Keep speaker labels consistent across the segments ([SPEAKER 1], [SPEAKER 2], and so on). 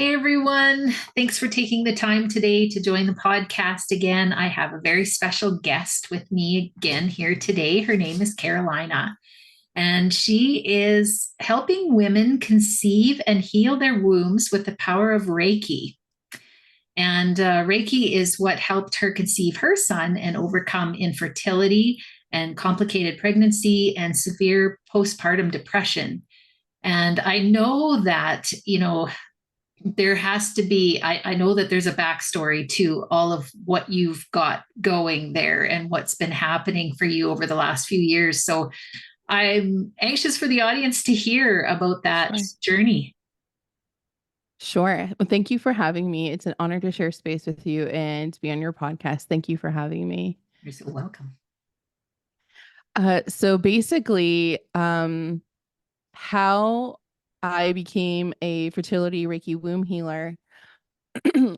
[SPEAKER 1] Hey everyone, thanks for taking the time today to join the podcast again. I have a very special guest with me again here today. Her name is Carolina, and she is helping women conceive and heal their wombs with the power of Reiki. And Reiki is what helped her conceive her son and overcome infertility and complicated pregnancy and severe postpartum depression. And I know that, there has to be, I know that there's a backstory to all of what you've got going there and what's been happening for you over the last few years. So I'm anxious for the audience to hear about that
[SPEAKER 2] Sure.
[SPEAKER 1] journey.
[SPEAKER 2] Sure. Well, thank you for having me. It's an honor to share space with you and to be on your podcast. Thank you for having me.
[SPEAKER 1] You're so welcome.
[SPEAKER 2] So basically, how I became a fertility Reiki womb healer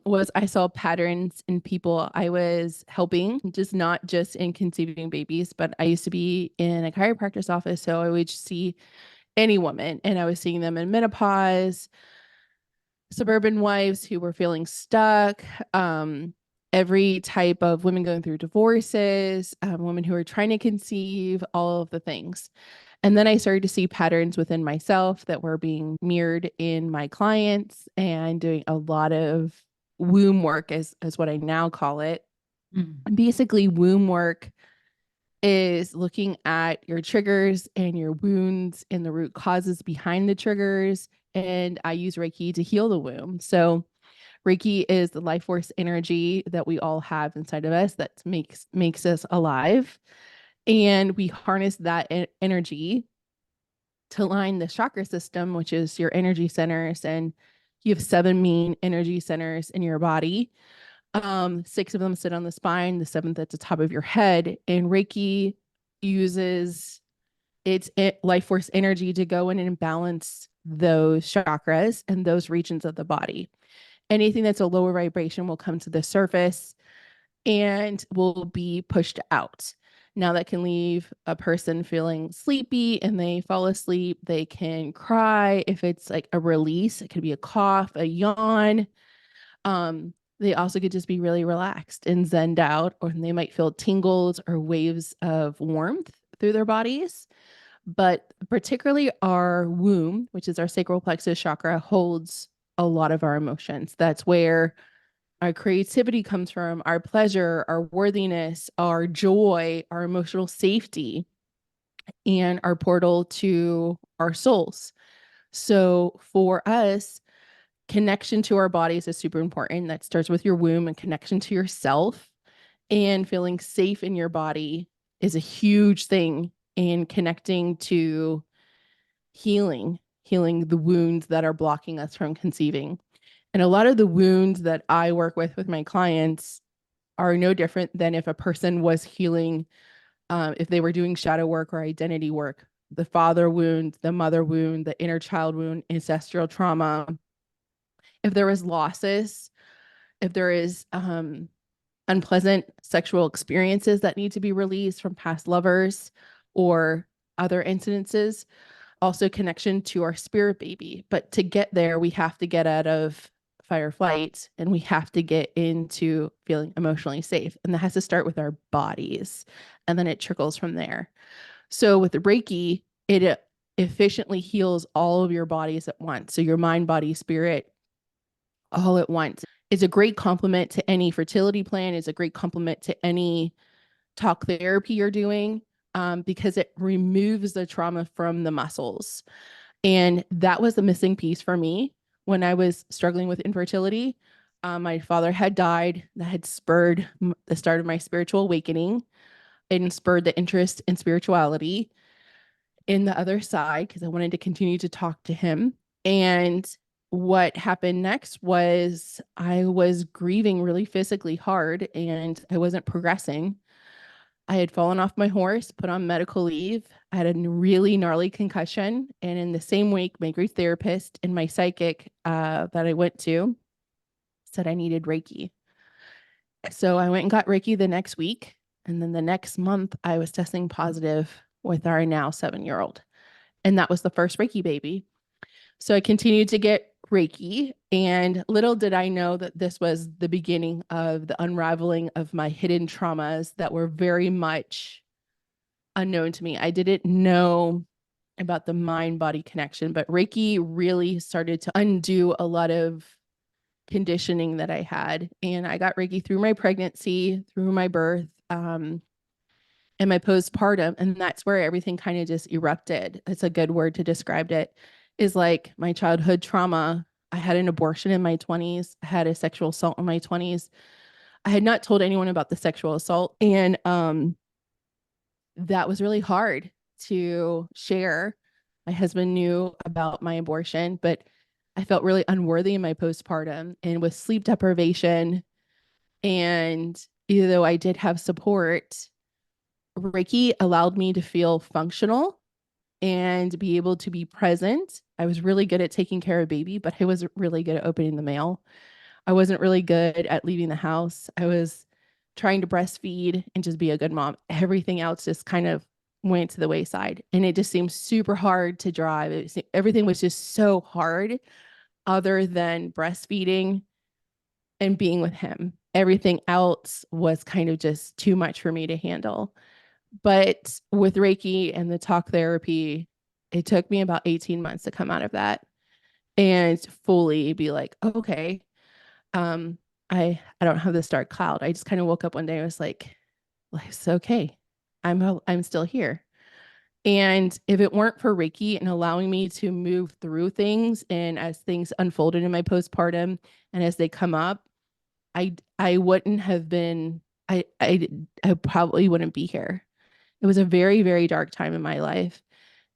[SPEAKER 2] was I saw patterns in people I was helping, just not just in conceiving babies, but I used to be in a chiropractor's office. So I would just see any woman and I was seeing them in menopause, suburban wives who were feeling stuck, every type of women going through divorces, women who are trying to conceive, all of the things. And then I started to see patterns within myself that were being mirrored in my clients and doing a lot of womb work, as what I now call it.
[SPEAKER 1] Mm.
[SPEAKER 2] And basically, womb work is looking at your triggers and your wounds and the root causes behind the triggers. And I use Reiki to heal the womb. So Reiki is the life force energy that we all have inside of us that makes us alive. And we harness that energy to line the chakra system, which is your energy centers. And you have 7 main energy centers in your body. 6 of them sit on the spine, the 7th at the top of your head. And Reiki uses its life force energy to go in and balance those chakras and those regions of the body. Anything that's a lower vibration will come to the surface and will be pushed out. Now, that can leave a person feeling sleepy and they fall asleep. They can cry if it's like a release. It could be a cough, a yawn. They also could just be really relaxed and zenned out, or they might feel tingles or waves of warmth through their bodies. But particularly our womb, which is our sacral plexus chakra, holds a lot of our emotions. That's where our creativity comes from, our pleasure, our worthiness, our joy, our emotional safety, and our portal to our souls. So for us, connection to our bodies is super important. That starts with your womb, and connection to yourself and feeling safe in your body is a huge thing in connecting to healing the wounds that are blocking us from conceiving. And a lot of the wounds that I work with my clients are no different than if a person was healing, if they were doing shadow work or identity work, the father wound, the mother wound, the inner child wound, ancestral trauma. If there was losses, if there is unpleasant sexual experiences that need to be released from past lovers or other incidences, also connection to our spirit baby. But to get there, we have to get out of fight or flight and we have to get into feeling emotionally safe. And that has to start with our bodies and then it trickles from there. So with the Reiki, it efficiently heals all of your bodies at once. So your mind, body, spirit, all at once. It's a great complement to any fertility plan. It's a great complement to any talk therapy you're doing, because it removes the trauma from the muscles. And that was the missing piece for me when I was struggling with infertility. My father had died. That had spurred the start of my spiritual awakening and spurred the interest in spirituality in the other side because I wanted to continue to talk to him. And what happened next was I was grieving really physically hard and I wasn't progressing. I had fallen off my horse, put on medical leave. I had a really gnarly concussion. And in the same week, my grief therapist and my psychic that I went to said I needed Reiki. So I went and got Reiki the next week. And then the next month, I was testing positive with our now 7-year-old. And that was the first Reiki baby. So I continued to get Reiki. And little did I know that this was the beginning of the unraveling of my hidden traumas that were very much unknown to me. I didn't know about the mind body connection, but Reiki really started to undo a lot of conditioning that I had. And I got Reiki through my pregnancy, through my birth, and my postpartum. And that's where everything kind of just erupted. It's a good word to describe it, is like my childhood trauma. I had an abortion in my 20s. I had a sexual assault in my 20s. I had not told anyone about the sexual assault. And that was really hard to share. My husband knew about my abortion, but I felt really unworthy in my postpartum, and with sleep deprivation. And even though I did have support, Reiki allowed me to feel functional and be able to be present. I was really good at taking care of baby, but I wasn't really good at opening the mail. I wasn't really good at leaving the house. I was trying to breastfeed and just be a good mom. Everything else just kind of went to the wayside. And it just seemed super hard to drive. Everything was just so hard other than breastfeeding and being with him. Everything else was kind of just too much for me to handle. But with Reiki and the talk therapy, it took me about 18 months to come out of that and fully be like, okay, I don't have this dark cloud. I just kind of woke up one day. I was like, life's okay. I'm still here. And if it weren't for Reiki and allowing me to move through things, and as things unfolded in my postpartum and as they come up, I wouldn't have been. I probably wouldn't be here. It was a very, very dark time in my life,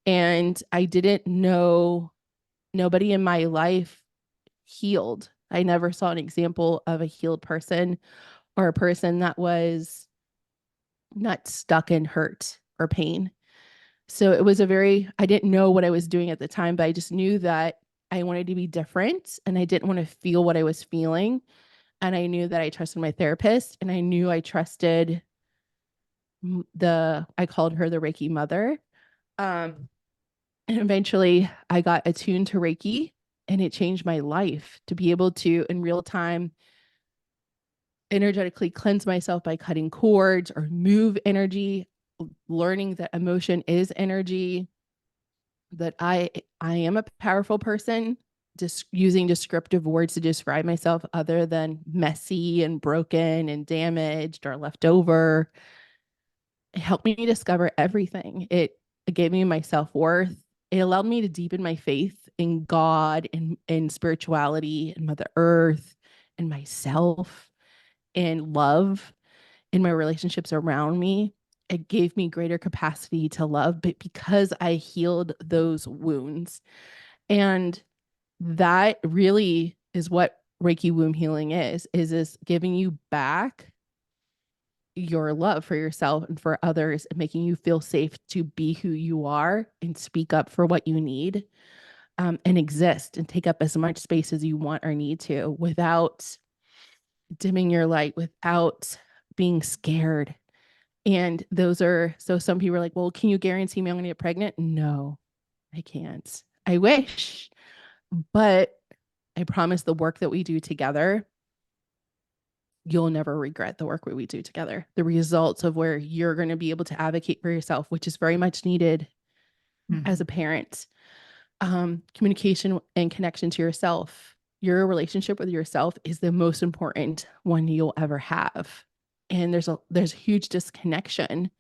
[SPEAKER 2] and I didn't know, nobody in my life healed. I never saw an example of a healed person, or a person that was not stuck in hurt or pain. So it was I didn't know what I was doing at the time, but I just knew that I wanted to be different and I didn't want to feel what I was feeling. And I knew that I trusted my therapist, and I knew I trusted I called her the Reiki mother. Um, and eventually I got attuned to Reiki, and it changed my life to be able to, in real time, energetically cleanse myself by cutting cords or move energy, learning that emotion is energy, that I am a powerful person, just using descriptive words to describe myself other than messy and broken and damaged or left over. It helped me discover everything. It gave me my self-worth. It allowed me to deepen my faith in God and spirituality and Mother Earth and myself and love in my relationships around me. It gave me greater capacity to love, but because I healed those wounds. And that really is what Reiki womb healing is giving you back your love for yourself and for others, and making you feel safe to be who you are and speak up for what you need, and exist and take up as much space as you want or need to, without dimming your light, without being scared. And so some people are like, well, can you guarantee me I'm going to get pregnant? No, I can't. I wish, but I promise the work that we do together, you'll never regret the work we do together. The results of where you're going to be able to advocate for yourself, which is very much needed as a parent. Communication and connection to yourself. Your relationship with yourself is the most important one you'll ever have. And there's a huge disconnection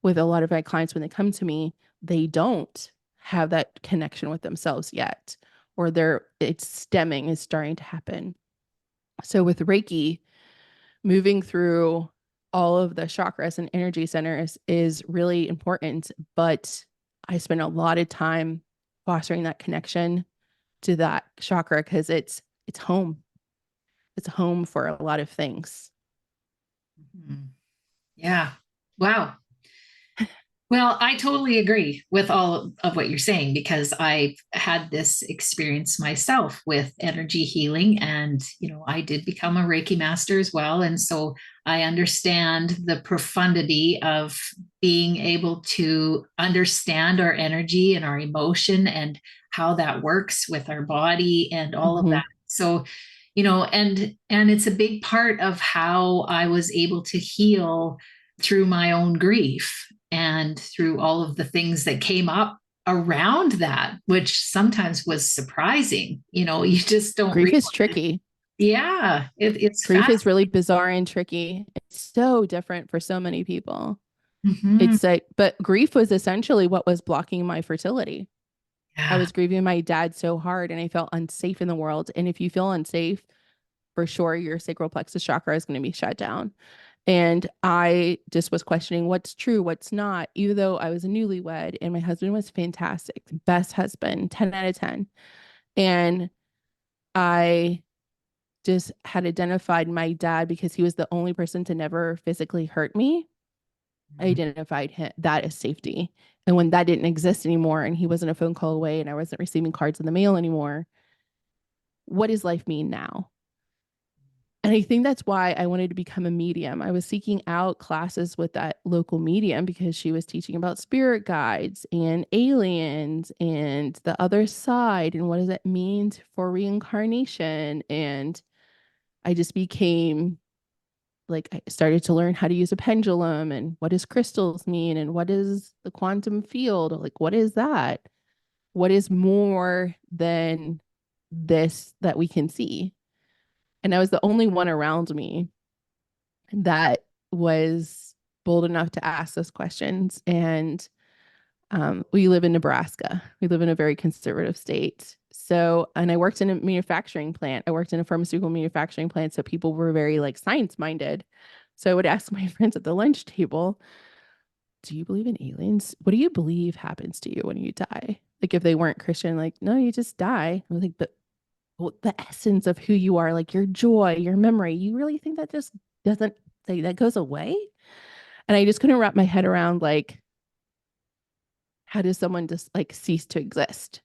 [SPEAKER 2] with a lot of my clients when they come to me. They don't have that connection with themselves yet, or it's starting to happen. So with Reiki, moving through all of the chakras and energy centers is really important, but I spend a lot of time fostering that connection to that chakra because it's home. It's home for a lot of things.
[SPEAKER 1] Yeah. Wow. Well, I totally agree with all of what you're saying, because I had this experience myself with energy healing, and I did become a Reiki master as well, and so I understand the profundity of being able to understand our energy and our emotion, and how that works with our body and all of
[SPEAKER 2] Mhm.
[SPEAKER 1] that. So, and it's a big part of how I was able to heal through my own grief and through all of the things that came up around that, which sometimes was surprising. You just don't
[SPEAKER 2] Grief is
[SPEAKER 1] realize.
[SPEAKER 2] tricky.
[SPEAKER 1] Yeah, it's
[SPEAKER 2] Grief
[SPEAKER 1] fast.
[SPEAKER 2] is really bizarre and tricky. It's so different for so many people.
[SPEAKER 1] Mhm.
[SPEAKER 2] It's like, but grief was essentially what was blocking my fertility. I
[SPEAKER 1] Yeah.
[SPEAKER 2] was grieving my dad so hard and I felt unsafe in the world. And if you feel unsafe, for sure, your sacral plexus chakra is going to be shut down. And I just was questioning what's true, what's not, even though I was a newlywed and my husband was fantastic, best husband, 10 out of 10. And I just had identified my dad because he was the only person to never physically hurt me. I identified that as safety. And when that didn't exist anymore and he wasn't a phone call away and I wasn't receiving cards in the mail anymore, what does life mean now? And I think that's why I wanted to become a medium. I was seeking out classes with that local medium because she was teaching about spirit guides and aliens and the other side and what does it mean for reincarnation. And I just became like, I started to learn how to use a pendulum and what does crystals mean and what is the quantum field? Like, what is that? What is more than this that we can see? And I was the only one around me that was bold enough to ask those questions. And we live in Nebraska. We live in a very conservative state. So, and I worked in a manufacturing plant. I worked in a pharmaceutical manufacturing plant. So people were very like science minded. So I would ask my friends at the lunch table, do you believe in aliens? What do you believe happens to you when you die? Like if they weren't Christian, like, no, you just die. I was like, but well, the essence of who you are, like your joy, your memory, you really think that just doesn't say that goes away? And I just couldn't wrap my head around like, how does someone just like cease to exist?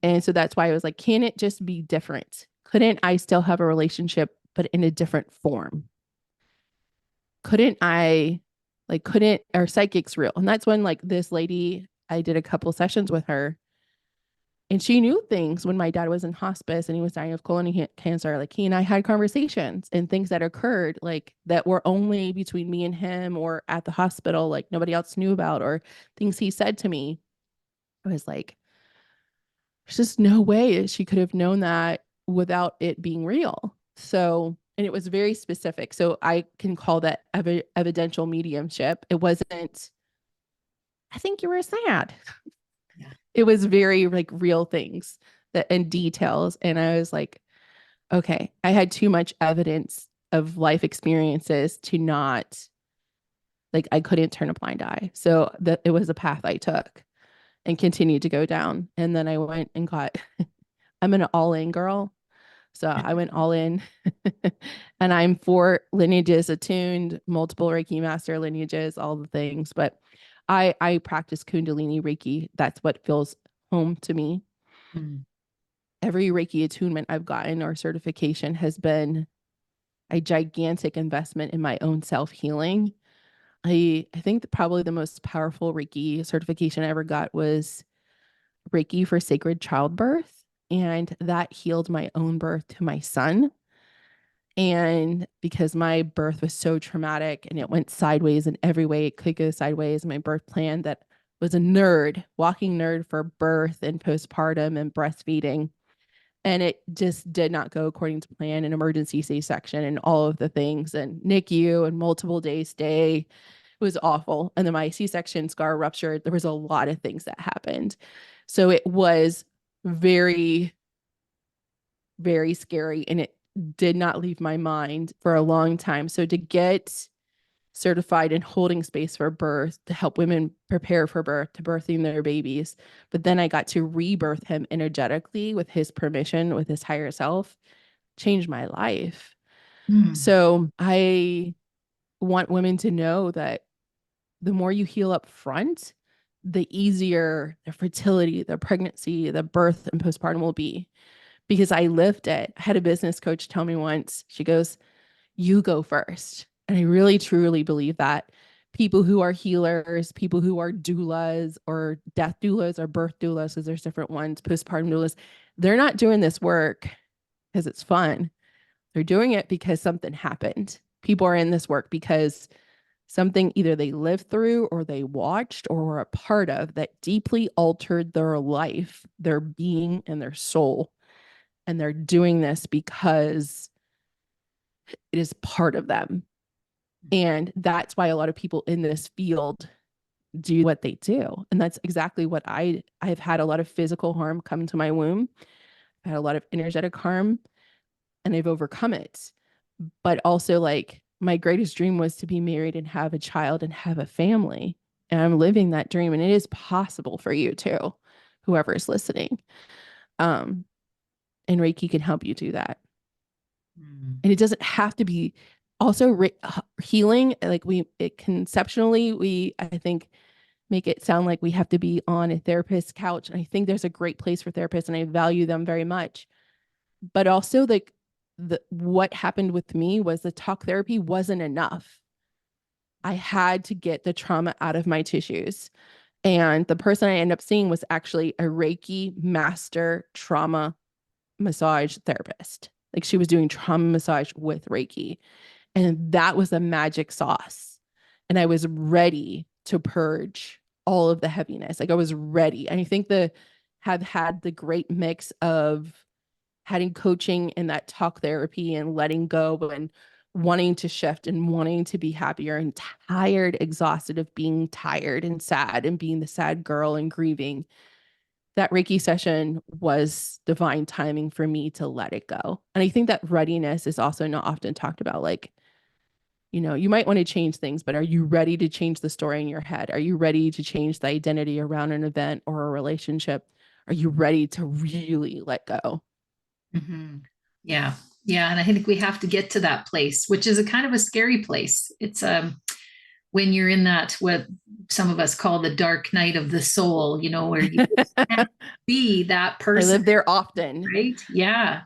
[SPEAKER 2] And so that's why I was like, can it just be different? Couldn't I still have a relationship, but in a different form? Couldn't I, like, couldn't our psychics real? And that's when, like, this lady, I did a couple sessions with her, and she knew things when my dad was in hospice and he was dying of colon cancer. Like, he and I had conversations and things that occurred, like, that were only between me and him or at the hospital, like, nobody else knew about, or things he said to me. I was like, there's just no way she could have known that without it being real. So, and it was very specific. So I can call that evidential mediumship. It wasn't, I think you were sad.
[SPEAKER 1] Yeah.
[SPEAKER 2] It was very like real things that and details. And I was like, okay, I had too much evidence of life experiences to not, like, I couldn't turn a blind eye. So that it was a path I took and continued to go down. And then I went and got, I'm an all in girl. So I went all in and I'm 4 lineages attuned, multiple Reiki master lineages, all the things. But I practice Kundalini Reiki. That's what feels home to me.
[SPEAKER 1] Mm.
[SPEAKER 2] Every Reiki attunement I've gotten or certification has been a gigantic investment in my own self healing. I think probably the most powerful Reiki certification I ever got was Reiki for sacred childbirth. And that healed my own birth to my son. And because my birth was so traumatic and it went sideways in every way it could go sideways, my birth plan that was a nerd, walking nerd for birth and postpartum and breastfeeding. And it just did not go according to plan, an emergency C-section and all of the things and NICU and multiple days stay. It was awful. And then my C-section scar ruptured. There was a lot of things that happened. So it was very, very scary. And it did not leave my mind for a long time. So to get certified in holding space for birth, to help women prepare for birth, to birthing their babies, but then I got to rebirth him energetically with his permission, with his higher self, changed my life.
[SPEAKER 1] Mm.
[SPEAKER 2] So I want women to know that the more you heal up front, the easier the fertility, the pregnancy, the birth and postpartum will be, because I lived it. I had a business coach tell me once, she goes, you go first. And I really truly believe that, people who are healers, people who are doulas or death doulas or birth doulas, because there's different ones, postpartum doulas, they're not doing this work because it's fun. They're doing it because something happened. People are in this work because something either they lived through or they watched or were a part of that deeply altered their life, their being, and their soul. And they're doing this because it is part of them. And that's why a lot of people in this field do what they do. And that's exactly what I've had a lot of physical harm come to my womb. I had a lot of energetic harm, and I've overcome it. But also, like, my greatest dream was to be married and have a child and have a family. And I'm living that dream, and it is possible for you too, whoever is listening. And Reiki can help you do that. And it doesn't have to be also healing. Like conceptually, I think, make it sound like we have to be on a therapist's couch. And I think there's a great place for therapists, and I value them very much. But also, like, what happened with me was the talk therapy wasn't enough. I had to get the trauma out of my tissues. And the person I ended up seeing was actually a Reiki master trauma massage therapist. Like, she was doing trauma massage with Reiki. And that was the magic sauce. And I was ready to purge all of the heaviness. Like, I was ready. And I think have had the great mix of having coaching and that talk therapy and letting go and wanting to shift and wanting to be happier and tired, exhausted of being tired and sad and being the sad girl and grieving. That Reiki session was divine timing for me to let it go. And I think that readiness is also not often talked about. Like, you might want to change things, but are you ready to change the story in your head? Are you ready to change the identity around an event or a relationship? Are you ready to really let go?
[SPEAKER 1] Mm-hmm. Yeah. Yeah. And I think we have to get to that place, which is a kind of a scary place. It's when you're in that, what some of us call the dark night of the soul, where you can't be that
[SPEAKER 2] I
[SPEAKER 1] person,
[SPEAKER 2] live there often.
[SPEAKER 1] right? Yeah.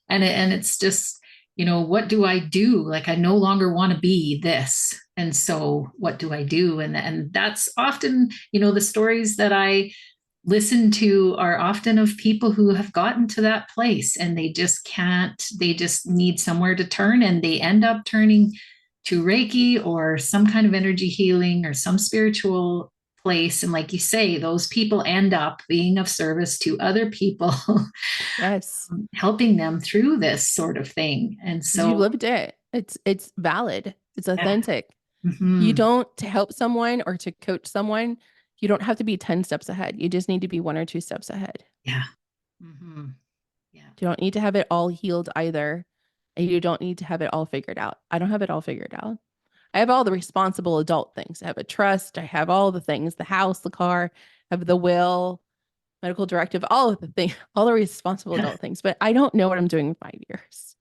[SPEAKER 1] And it's just, what do I do? Like, I no longer want to be this. And so what do I do? And that's often, the stories that I listen to are often of people who have gotten to that place and they just can't, they just need somewhere to turn, and they end up turning to Reiki or some kind of energy healing or some spiritual place. And like you say, those people end up being of service to other people,
[SPEAKER 2] Yes.
[SPEAKER 1] helping them through this sort of thing. And
[SPEAKER 2] Because you
[SPEAKER 1] so,
[SPEAKER 2] lived it. It's valid. It's
[SPEAKER 1] yeah.
[SPEAKER 2] authentic. You
[SPEAKER 1] Mm-hmm.
[SPEAKER 2] don't, to help someone or to coach someone, you don't have to be 10 steps ahead. You just need to be 1 or 2 steps ahead.
[SPEAKER 1] Yeah. Mm-hmm. Yeah.
[SPEAKER 2] You don't need to have it all healed either. And you don't need to have it all figured out. I don't have it all figured out. I have all the responsible adult things. I have a trust. I have all the things, the house, the car, I have the will, medical directive, all of the things, all the responsible adult things. But I don't know what I'm doing with 5 years.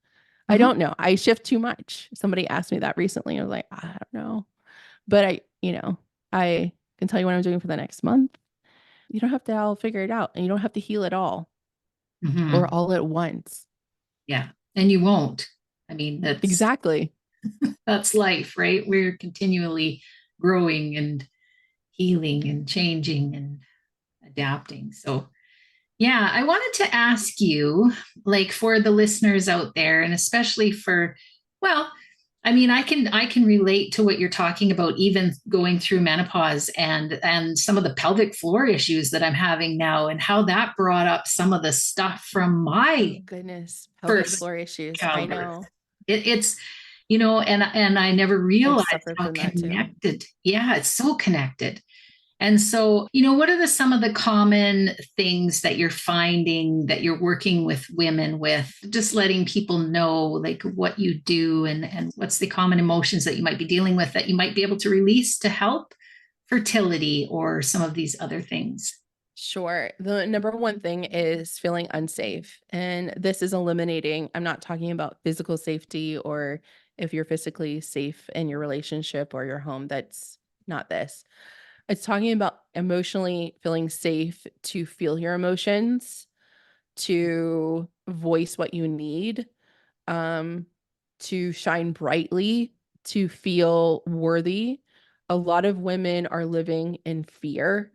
[SPEAKER 2] I
[SPEAKER 1] Mm-hmm.
[SPEAKER 2] don't know. I shift too much. Somebody asked me that recently. I was like, I don't know. But I can tell you what I'm doing for the next month. You don't have to all figure it out, and you don't have to heal it all or
[SPEAKER 1] Mm-hmm.
[SPEAKER 2] all at once.
[SPEAKER 1] Yeah. And you won't. I mean,
[SPEAKER 2] Exactly.
[SPEAKER 1] that's life, right? We're continually growing and healing and changing and adapting. So, yeah, I wanted to ask you, like, for the listeners out there, and especially for, well, I mean, I can relate to what you're talking about, even going through menopause and some of the pelvic floor issues that I'm having now, and how that brought up some of the stuff from my
[SPEAKER 2] Oh, goodness. Pelvic
[SPEAKER 1] first
[SPEAKER 2] floor issues. I
[SPEAKER 1] childbirth.
[SPEAKER 2] know.
[SPEAKER 1] It's and I never
[SPEAKER 2] I've
[SPEAKER 1] realized
[SPEAKER 2] suffered
[SPEAKER 1] how
[SPEAKER 2] from that too.
[SPEAKER 1] connected. Yeah, it's so connected. And so, what are some of the common things that you're finding that you're working with women with, just letting people know like what you do and what's the common emotions that you might be dealing with that you might be able to release to help fertility or some of these other things?
[SPEAKER 2] Sure. The number one thing is feeling unsafe. And this is eliminating, I'm not talking about physical safety or if you're physically safe in your relationship or your home. That's not this. It's talking about emotionally feeling safe to feel your emotions, to voice what you need, um, to shine brightly, to feel worthy, a lot of women are living in fear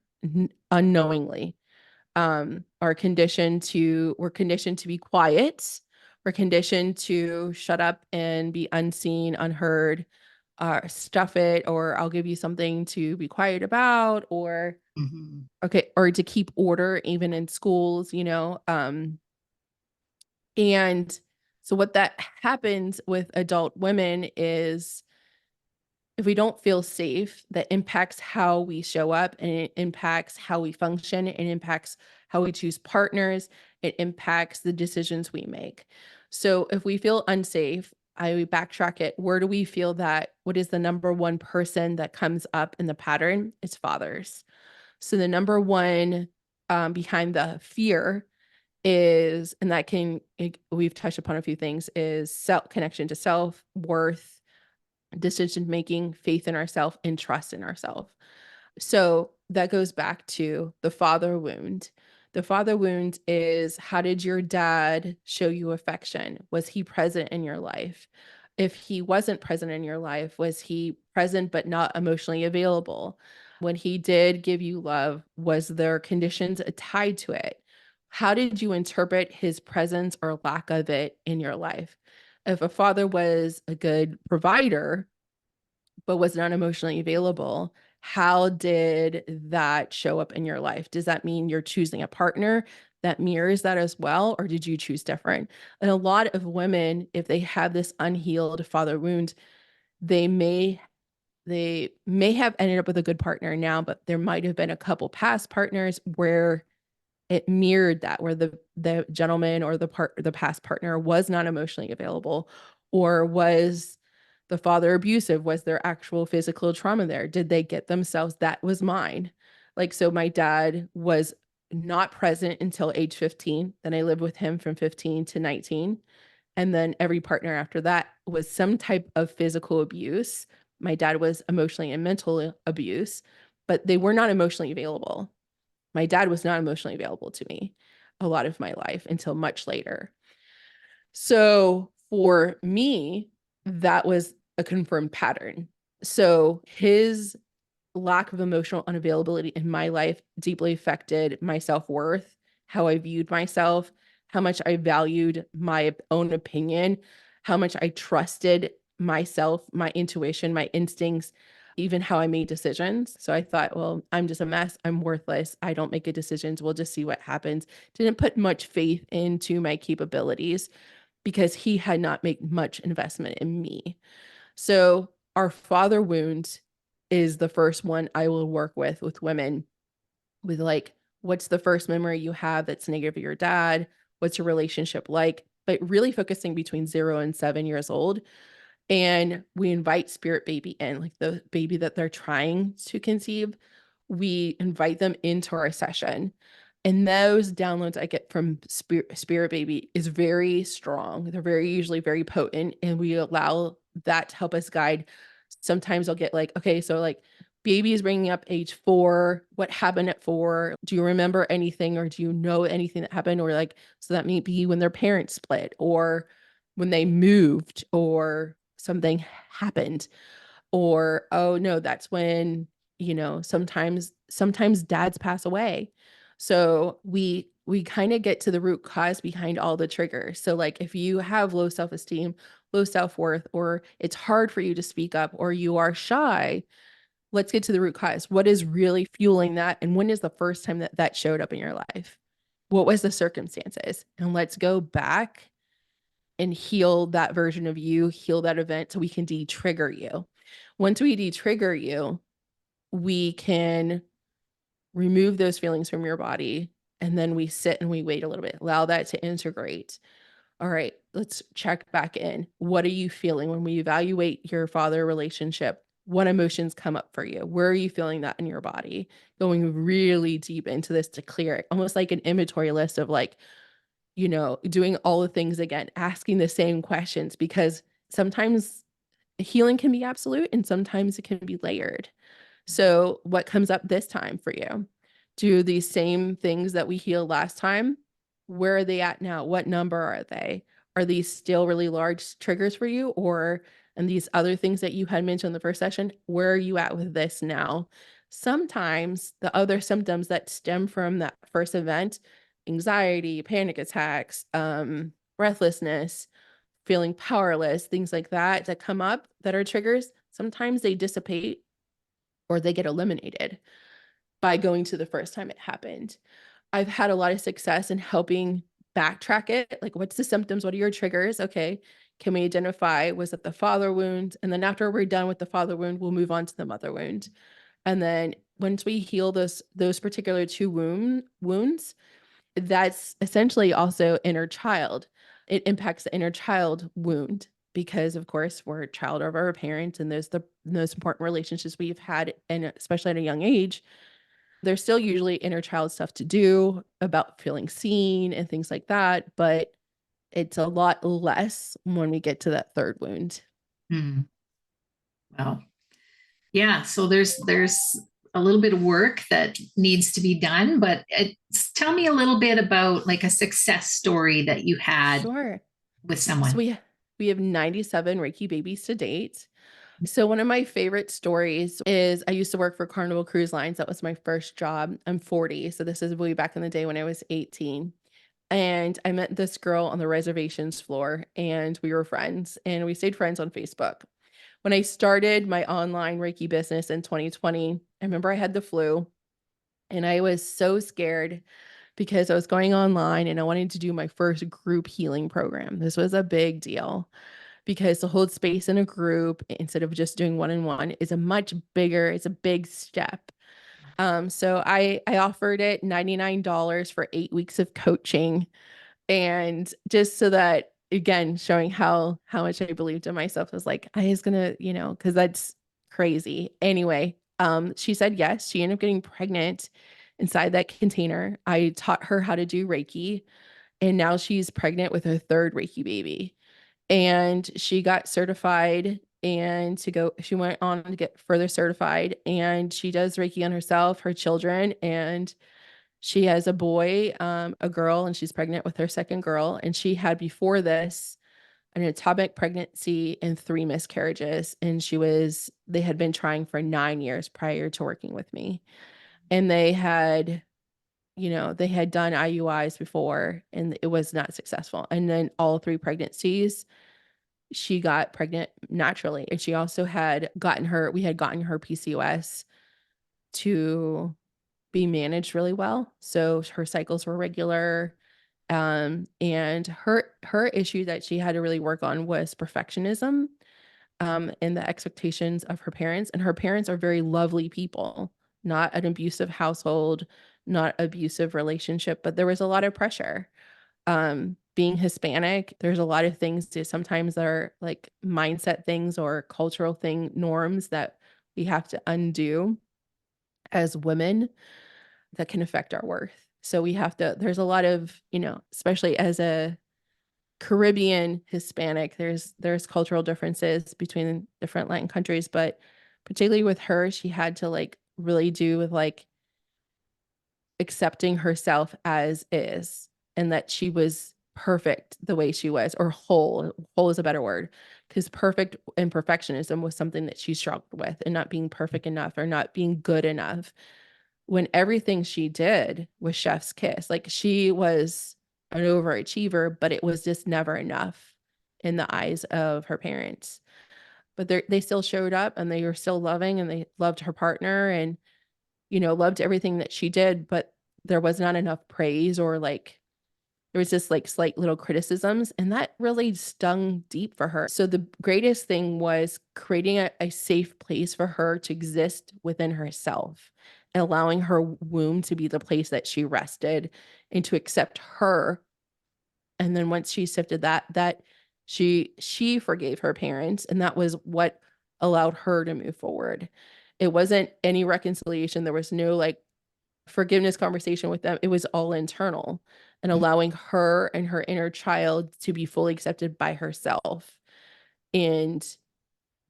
[SPEAKER 2] unknowingly. We're conditioned to be quiet. We're conditioned to shut up and be unseen, unheard, stuff it, or I'll give you something to be quiet about, or
[SPEAKER 3] Mhm.
[SPEAKER 2] okay, or to keep order even in schools, and so what that happens with adult women is if we don't feel safe, that impacts how we show up, and it impacts how we function, it impacts how we choose partners, it impacts the decisions we make. So if we feel unsafe, I would backtrack it. Where do we feel that? What is the number one person that comes up in the pattern? It's fathers. So the number one behind the fear is, and we've touched upon a few things, is self connection to self worth, decision making, faith in ourselves, and trust in ourselves. So that goes back to the father wound. The father wound is, how did your dad show you affection? Was he present in your life? If he wasn't present in your life, was he present but not emotionally available? When he did give you love, was there conditions tied to it? How did you interpret his presence or lack of it in your life? If a father was a good provider, but was not emotionally available, how did that show up in your life? Does that mean you're choosing a partner that mirrors that as well, or did you choose different? And a lot of women, if they have this unhealed father wound, they may have ended up with a good partner now, but there might have been a couple past partners where it mirrored that, where the gentleman or the past partner was not emotionally available, or was the father abusive? Was there actual physical trauma there? Did they get themselves? That was mine. Like, so my dad was not present until age 15. Then I lived with him from 15 to 19. And then every partner after that was some type of physical abuse. My dad was emotionally and mental abuse, but they were not emotionally available. My dad was not emotionally available to me a lot of my life until much later. So for me, that was a confirmed pattern. So his lack of emotional unavailability in my life deeply affected my self-worth, how I viewed myself, how much I valued my own opinion, how much I trusted myself, my intuition, my instincts, even how I made decisions. So I thought, well, I'm just a mess. I'm worthless. I don't make good decisions. We'll just see what happens. Didn't put much faith into my capabilities because he had not made much investment in me. So our father wound is the first one I will work with women, with like, what's the first memory you have that's negative of your dad? What's your relationship like? But really focusing between 0 and 7 years old. And we invite spirit baby in, like the baby that they're trying to conceive. We invite them into our session. And those downloads I get from spirit baby is very strong. They're usually very potent, and we allow that to help us guide. Sometimes I'll get like, okay, so like baby is bringing up age 4. What happened at 4? Do you remember anything, or do you know anything that happened? Or like, so that may be when their parents split, or when they moved, or something happened, or oh no, that's when, sometimes dads pass away. So we kind of get to the root cause behind all the triggers. So like if you have low self-esteem, low self-worth, or it's hard for you to speak up, or you are shy, let's get to the root cause. What is really fueling that? And when is the first time that that showed up in your life? What was the circumstances? And let's go back and heal that version of you, heal that event, so we can de-trigger you. Once we de-trigger you, we can remove those feelings from your body. And then we sit and we wait a little bit, allow that to integrate. All right, let's check back in. What are you feeling when we evaluate your father relationship? What emotions come up for you? Where are you feeling that in your body? Going really deep into this to clear it, almost like an inventory list of like, doing all the things again, asking the same questions, because sometimes healing can be absolute and sometimes it can be layered. So what comes up this time for you? Do these same things that we healed last time, where are they at now? What number are they? Are these still really large triggers for you? Or, and these other things that you had mentioned in the first session, where are you at with this now? Sometimes the other symptoms that stem from that first event, anxiety, panic attacks, breathlessness, feeling powerless, things like that that come up that are triggers, sometimes they dissipate or they get eliminated by going to the first time it happened. I've had a lot of success in helping backtrack it. Like, what's the symptoms? What are your triggers? Okay. Can we identify, was it the father wound? And then after we're done with the father wound, we'll move on to the mother wound. And then once we heal those particular two wounds, that's essentially also inner child. It impacts the inner child wound because, of course, we're a child of our parents, and those the most important relationships we've had, and especially at a young age. There's still usually inner child stuff to do about feeling seen and things like that, but it's a lot less when we get to that third wound.
[SPEAKER 1] Hmm. Well, yeah. So there's a little bit of work that needs to be done, but tell me a little bit about like a success story that you had
[SPEAKER 2] Sure.
[SPEAKER 1] with
[SPEAKER 2] So
[SPEAKER 1] someone.
[SPEAKER 2] we have 97 Reiki babies to date. So one of my favorite stories is I used to work for Carnival Cruise Lines. That was my first job. I'm 40, so this is way back in the day when I was 18. And I met this girl on the reservations floor, and we were friends, and we stayed friends on Facebook. When I started my online Reiki business in 2020, I remember I had the flu, and I was so scared because I was going online and I wanted to do my first group healing program. This was a big deal because to hold space in a group instead of just doing one-on-one is a much bigger, it's a big step. So I offered it $99 for 8 weeks of coaching, and just so that, again, showing how much I believed in myself. I was like, I was gonna, because that's crazy. Anyway, she said yes. She ended up getting pregnant inside that container. I taught her how to do Reiki, and now she's pregnant with her third Reiki baby. And she got certified, and she went on to get further certified, and she does Reiki on herself, her children, and she has a boy, a girl, and she's pregnant with her second girl. And she had before this an ectopic pregnancy and 3 miscarriages. And they had been trying for 9 years prior to working with me. And they had done IUIs before, and it was not successful. And then all 3 pregnancies, she got pregnant naturally. And she also we had gotten her PCOS to be managed really well. So her cycles were regular. And her issue that she had to really work on was perfectionism, and the expectations of her parents. And her parents are very lovely people, not an abusive household, not abusive relationship, but there was a lot of pressure. Being Hispanic, there's a lot of things that sometimes are like mindset things or cultural norms that we have to undo as women that can affect our worth. So there's a lot of, especially as a Caribbean Hispanic, there's cultural differences between different Latin countries, but particularly with her, she had to like really do with like accepting herself as is, and that she was perfect the way she was, or whole is a better word, because perfect and perfectionism was something that she struggled with, and not being perfect enough or not being good enough, when everything she did was chef's kiss. Like, she was an overachiever, but it was just never enough in the eyes of her parents. But they still showed up, and they were still loving, and they loved her partner, and loved everything that she did, but there was not enough praise, or like there was just like slight little criticisms, and that really stung deep for her. So the greatest thing was creating a safe place for her to exist within herself, and allowing her womb to be the place that she rested, and to accept her. And then once she sifted that she forgave her parents, and that was what allowed her to move forward. It wasn't any reconciliation. There was no like forgiveness conversation with them. It was all internal, and allowing her and her inner child to be fully accepted by herself, and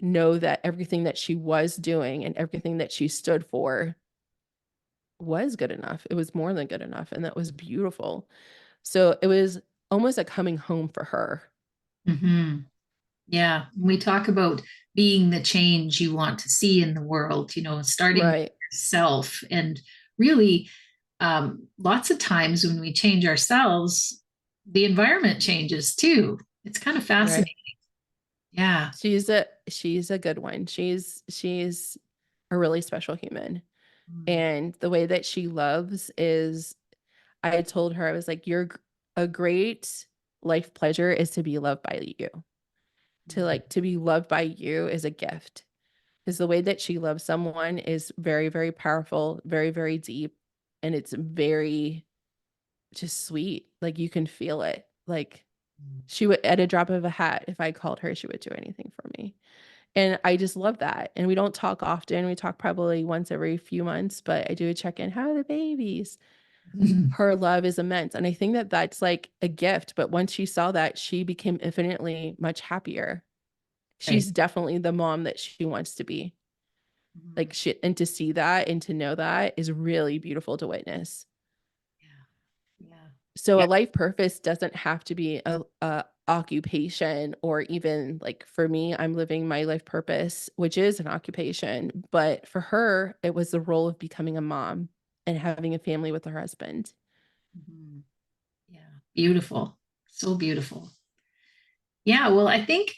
[SPEAKER 2] know that everything that she was doing and everything that she stood for was good enough. It was more than good enough. And that was beautiful. So it was almost a coming home for her.
[SPEAKER 1] Hmm. Yeah. We talk about being the change you want to see in the world, starting with
[SPEAKER 2] Right.
[SPEAKER 1] yourself. And really, lots of times when we change ourselves, the environment changes too. It's kind of
[SPEAKER 2] Right.
[SPEAKER 1] fascinating. Yeah.
[SPEAKER 2] She's a good one. She's a really special human. And the way that she loves is, I told her, I was like, a great life pleasure is to be loved by you. To be loved by you is a gift. Because the way that she loves someone is very, very powerful, very, very deep, and it's very just sweet. Like you can feel it. Like she would, at a drop of a hat, if I called her, she would do anything for me. And I just love that. And we don't talk often. We talk probably once every few months, but I do a check in. How are the babies? Her love is immense. And I think that that's like a gift. But once she saw that, she became infinitely much happier.
[SPEAKER 1] Right.
[SPEAKER 2] She's definitely the mom that she wants to be.
[SPEAKER 1] Mhm.
[SPEAKER 2] Like she, and to see that and to know that is really beautiful to witness.
[SPEAKER 1] Yeah. Yeah.
[SPEAKER 2] So
[SPEAKER 1] Yeah.
[SPEAKER 2] a life purpose doesn't have to be a occupation, or even like for me, I'm living my life purpose, which is an occupation. But for her, it was the role of becoming a mom and having a family with her husband.
[SPEAKER 1] Mhm. Yeah. Beautiful. So beautiful. Yeah. Well, I think,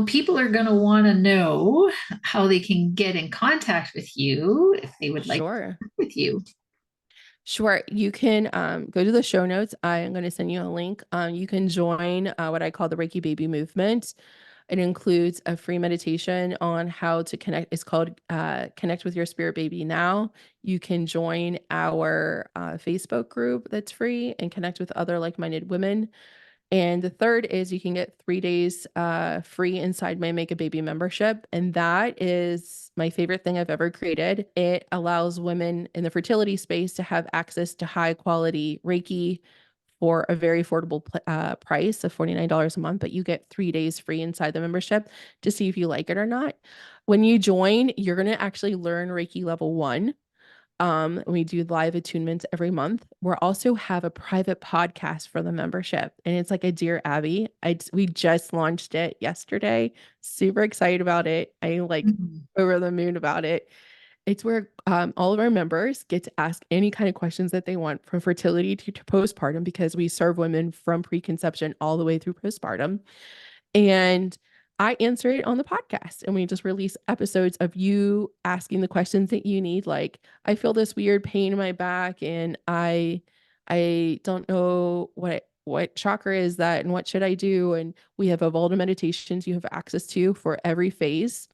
[SPEAKER 1] people are going to want to know how they can get in contact with you if they would like to
[SPEAKER 2] Sure.
[SPEAKER 1] work with you.
[SPEAKER 2] Sure. You can go to the show notes. I am going to send you a link. You can join what I call the Reiki Baby Movement. It includes a free meditation on how to connect. It's called Connect with Your Spirit Baby Now. You can join our Facebook group that's free and connect with other like minded women. And the third is you can get 3 days free inside my Make a Baby membership. And that is my favorite thing I've ever created. It allows women in the fertility space to have access to high quality Reiki for a very affordable price of $49 a month, but you get 3 days free inside the membership to see if you like it or not. When you join, you're going to actually learn Reiki level 1. We do live attunements every month. We also have a private podcast for the membership, and it's like a Dear Abby. We just launched it yesterday. Super excited about it. I like
[SPEAKER 1] Mhm.
[SPEAKER 2] over the moon about it. It's where all of our members get to ask any kind of questions that they want, from fertility to postpartum, because we serve women from preconception all the way through postpartum. And I answer it on the podcast, and we just release episodes of you asking the questions that you need. Like, I feel this weird pain in my back, and I don't know what chakra is that, and what should I do? And we have Evolved meditations you have access to for every phase.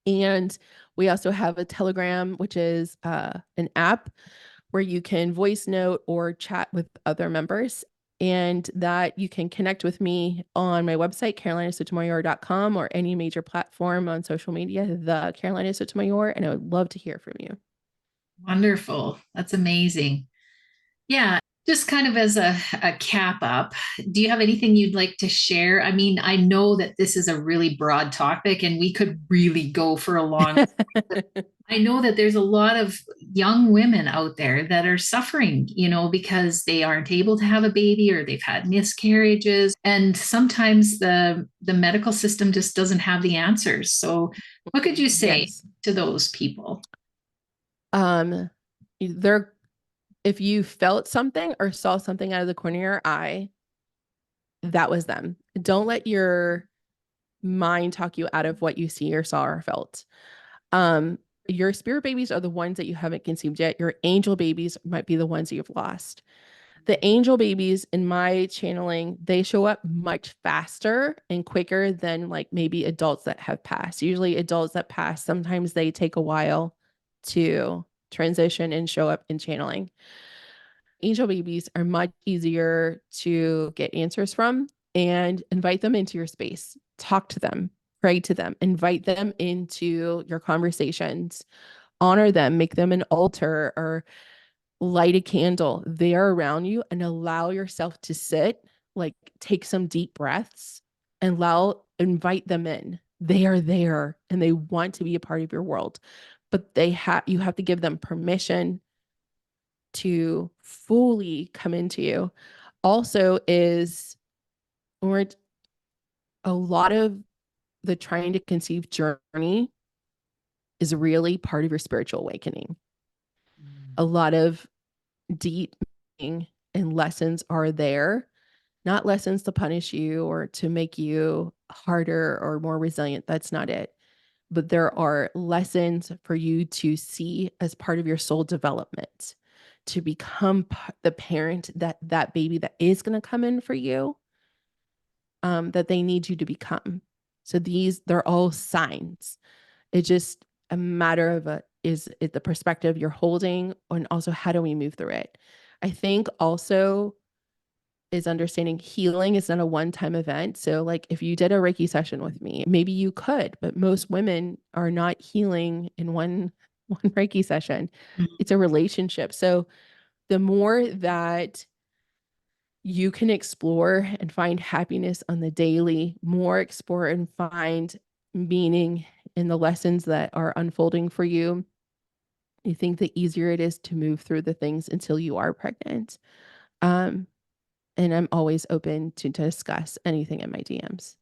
[SPEAKER 2] And we also have a Telegram, which is an app where you can voice note or chat with other members. And that you can connect with me on my website, carolinasotomayor.com, or any major platform on social media, the Carolina Sotomayor. And I would love to hear from you.
[SPEAKER 1] Wonderful. That's amazing. Yeah, just kind of as a cap up, do you have anything you'd like to share? I mean, I know that this is a really broad topic and we could really go for a long. I know that there's a lot of young women out there that are suffering, because they aren't able to have a baby or they've had miscarriages. And sometimes the medical system just doesn't have the answers. So what could you say
[SPEAKER 2] Yes.
[SPEAKER 1] to those people?
[SPEAKER 2] Um, there, if you felt something or saw something out of the corner of your eye, that was them. Don't let your mind talk you out of what you see or saw or felt. Um, your spirit babies are the ones that you haven't conceived yet. Your angel babies might be the ones that you've lost. The angel babies in my channeling, they show up much faster and quicker than like maybe adults that have passed. Usually adults that pass, sometimes they take a while to transition and show up in channeling. Angel babies are much easier to get answers from, and invite them into your space. Talk to them, pray to them, invite them into your conversations, honor them, make them an altar, or light a candle. They are around you, and allow yourself to sit, like take some deep breaths and invite them in. They are there and they want to be a part of your world, but you have to give them permission to fully come into you. Also is, we're a lot of the trying to conceive journey is really part of your spiritual awakening. A lot of deep meaning and lessons are there, not lessons to punish you or to make you harder or more resilient. That's not it. But there are lessons for you to see as part of your soul development, to become the parent that that baby that is going to come in for you, that they need you to become. So they're all signs. It's just a matter of is it the perspective you're holding, and also how do we move through it? I think also is understanding healing is not a one-time event. So like if you did a Reiki session with me, maybe you could, but most women are not healing in one Reiki session.
[SPEAKER 1] Mhm.
[SPEAKER 2] It's a relationship. So the more that you can explore and find happiness on the daily, more explore and find meaning in the lessons that are unfolding for you. I think the easier it is to move through the things until you are pregnant. Um, and I'm always open to discuss anything in my DMs.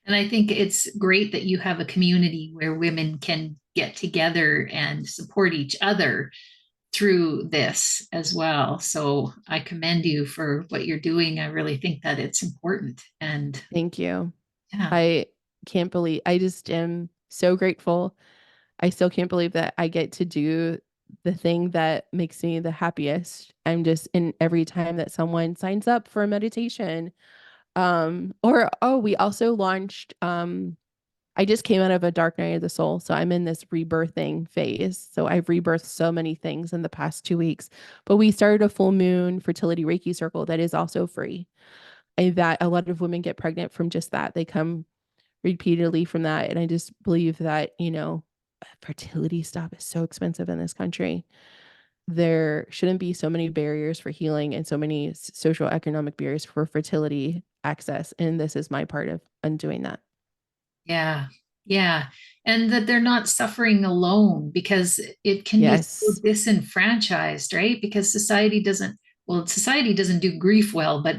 [SPEAKER 1] And I think it's great that you have a community where women can get together and support each other through this as well. So I commend you for what you're doing. I really think that it's important. And
[SPEAKER 2] Thank you.
[SPEAKER 1] yeah,
[SPEAKER 2] I can't believe, I just am so grateful. I still can't believe that I get to do the thing that makes me the happiest. I'm just in every time that someone signs up for a meditation. Or oh, we also launched I just came out of a dark night of the soul. So I'm in this rebirthing phase. So I've rebirthed so many things in the past 2 weeks. But we started a full moon fertility Reiki circle that is also free. And that a lot of women get pregnant from just that. They come repeatedly from that. And I just believe that, fertility stuff is so expensive in this country. There shouldn't be so many barriers for healing and so many social economic barriers for fertility access. And this is my part of undoing that.
[SPEAKER 1] yeah, yeah. And that they're not suffering alone because it can be so
[SPEAKER 2] Yes,
[SPEAKER 1] disenfranchised, right? Because society doesn't do grief well, but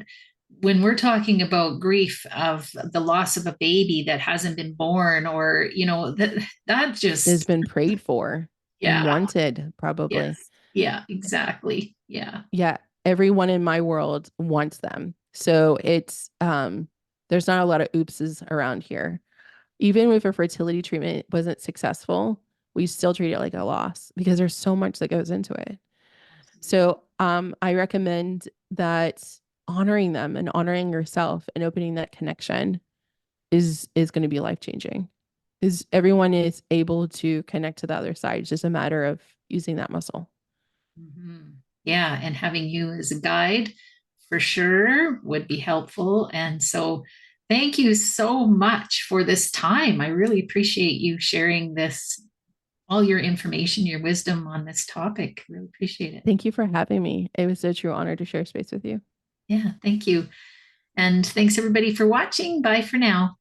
[SPEAKER 1] when we're talking about grief of the loss of a baby that hasn't been born or, that
[SPEAKER 2] it has
[SPEAKER 1] just,
[SPEAKER 2] been prayed for and
[SPEAKER 1] yeah,
[SPEAKER 2] wanted, probably.
[SPEAKER 1] yes, yeah, exactly. Yeah.
[SPEAKER 2] Yeah, everyone in my world wants them. So it's there's not a lot of oopses around here. Even if a fertility treatment wasn't successful, we still treat it like a loss because there's so much that goes into it. So I recommend that honoring them and honoring yourself and opening that connection is going to be life changing. Is everyone is able to connect to the other side. It's just a matter of using that muscle.
[SPEAKER 1] Mhm. Yeah, and having you as a guide for sure would be helpful. And so, thank you so much for this time. I really appreciate you sharing all your information, your wisdom on this topic. Really appreciate it.
[SPEAKER 2] Thank you for having me. It was a true honor to share space with you.
[SPEAKER 1] Yeah, thank you. And thanks everybody for watching. Bye for now.